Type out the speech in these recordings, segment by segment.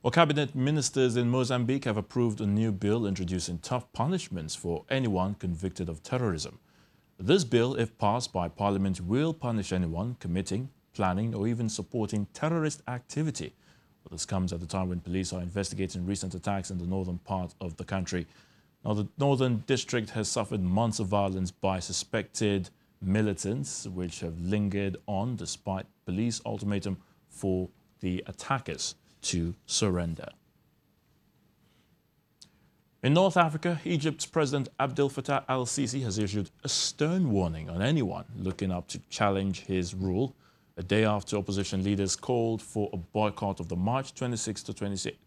Well, cabinet ministers in Mozambique have approved a new bill introducing tough punishments for anyone convicted of terrorism. This bill, if passed by Parliament, will punish anyone committing, planning or even supporting terrorist activity. Well, this comes at a time when police are investigating recent attacks in the northern part of the country. Now, the northern district has suffered months of violence by suspected militants, which have lingered on despite police ultimatum for the attackers to surrender. In North Africa, Egypt's President Abdel Fattah Al-Sisi has issued a stern warning on anyone looking up to challenge his rule, a day after opposition leaders called for a boycott of the March 26th to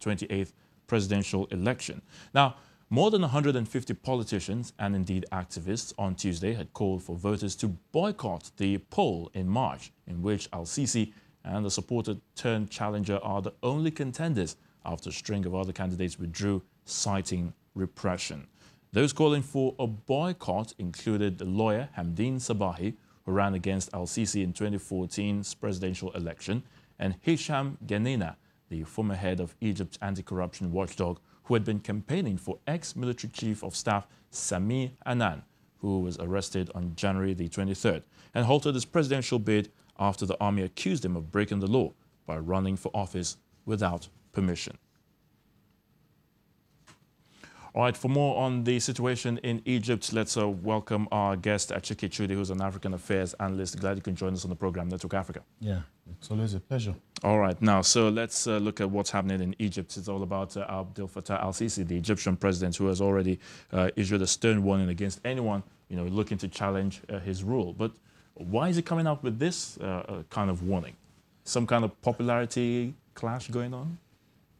28th presidential election. Now, more than 150 politicians and indeed activists on Tuesday had called for voters to boycott the poll in March, in which Al-Sisi and the supporter-turned-challenger are the only contenders after a string of other candidates withdrew, citing repression. Those calling for a boycott included the lawyer Hamdeen Sabahi, who ran against Al-Sisi in 2014's presidential election, and Hisham Genina, the former head of Egypt's anti-corruption watchdog, who had been campaigning for ex-military chief of staff Sami Anan, who was arrested on January the 23rd and halted his presidential bid after the army accused him of breaking the law by running for office without permission. All right, for more on the situation in Egypt, let's welcome our guest, Achike Chudi, who's an African affairs analyst. Glad you can join us on the program, Network Africa. Yeah, it's always a pleasure. All right, now, so let's look at what's happening in Egypt. It's all about Abdel Fattah Al-Sisi, the Egyptian president, who has already issued a stern warning against anyone, looking to challenge his rule. But why is he coming out with this kind of warning? Some kind of popularity clash going on?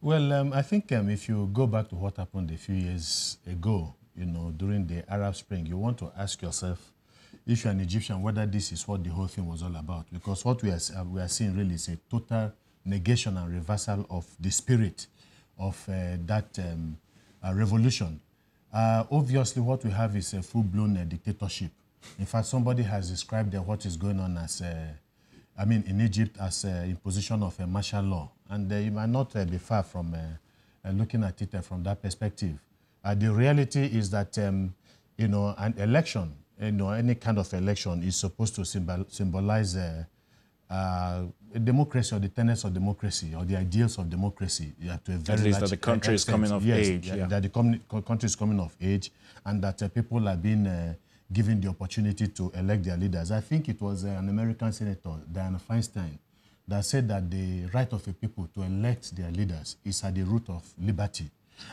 Well, I think if you go back to what happened a few years ago, during the Arab Spring, you want to ask yourself, if you're an Egyptian, whether this is what the whole thing was all about. Because what we are seeing really is a total negation and reversal of the spirit of that revolution. Obviously, what we have is a full-blown dictatorship. In fact, somebody has described what is going on as, in Egypt as imposition of a martial law. And you might not be far from looking at it from that perspective. The reality is that, an election, any kind of election is supposed to symbolize democracy or the tenets of democracy or the ideals of democracy. To a very At least that the country is coming of age. Yeah. That the country is coming of age and that people are being given the opportunity to elect their leaders. I think it was an American senator, Dianne Feinstein, that said that the right of a people to elect their leaders is at the root of liberty.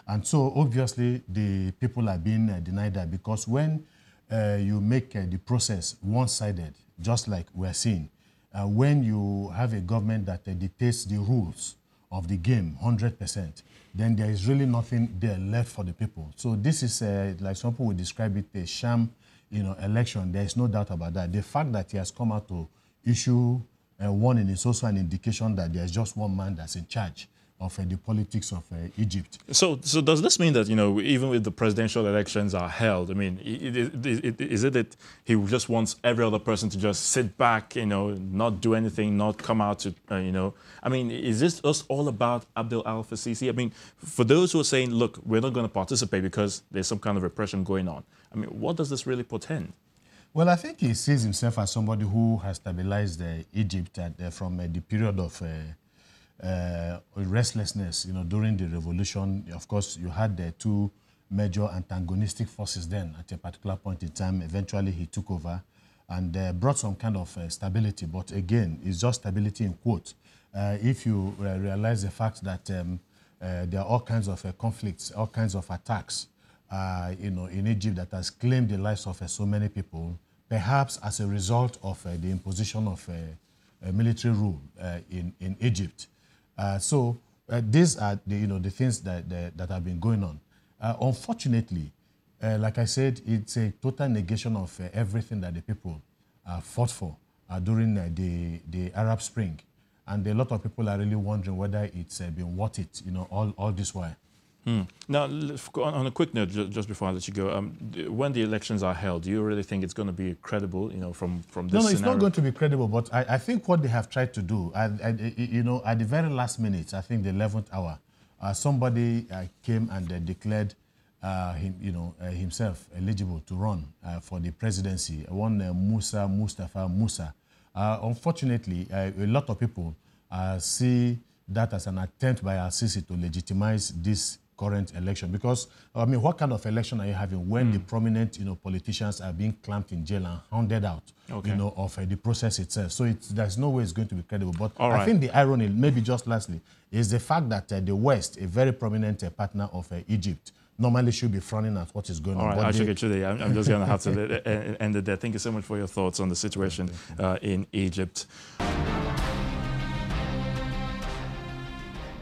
And so, obviously, the people are being denied that because when you make the process one-sided, just like we're seeing, when you have a government that dictates the rules of the game 100%, then there is really nothing there left for the people. So this is, like some people would describe it, a sham election. There is no doubt about that. The fact that he has come out to issue warning is also an indication that there is just one man that's in charge of the politics of Egypt. So does this mean that, even if the presidential elections are held, is it that he just wants every other person to just sit back, not do anything, not come out to, is this just all about Abdel Al-Sisi? For those who are saying, look, we're not going to participate because there's some kind of repression going on, what does this really portend? Well, I think he sees himself as somebody who has stabilized Egypt from the period of restlessness, during the revolution. Of course, you had the two major antagonistic forces then at a particular point in time. Eventually, he took over and brought some kind of stability. But again, it's just stability in quotes. If you realize the fact that there are all kinds of conflicts, all kinds of attacks, in Egypt that has claimed the lives of so many people, perhaps as a result of the imposition of military rule in Egypt. So these are the things that have been going on. Unfortunately, like I said, it's a total negation of everything that the people fought for during the Arab Spring. And a lot of people are really wondering whether it's been worth it, all this while. Now, on a quick note, just before I let you go, when the elections are held, do you really think it's going to be credible, from this No, it's scenario? not going to be credible, but I think what they have tried to do, at the very last minute, I think the 11th hour, somebody came and declared himself eligible to run for the presidency, one Mustafa Musa. Unfortunately, a lot of people see that as an attempt by Al-Sisi to legitimize this current election. Because, I mean, what kind of election are you having when the prominent, politicians are being clamped in jail and hounded out, of the process itself? So there's no way it's going to be credible. But I think the irony, maybe just lastly, is the fact that the West, a very prominent partner of Egypt, normally should be frowning at what is going on. All right, I'm just going to have to end it there. Thank you so much for your thoughts on the situation in Egypt.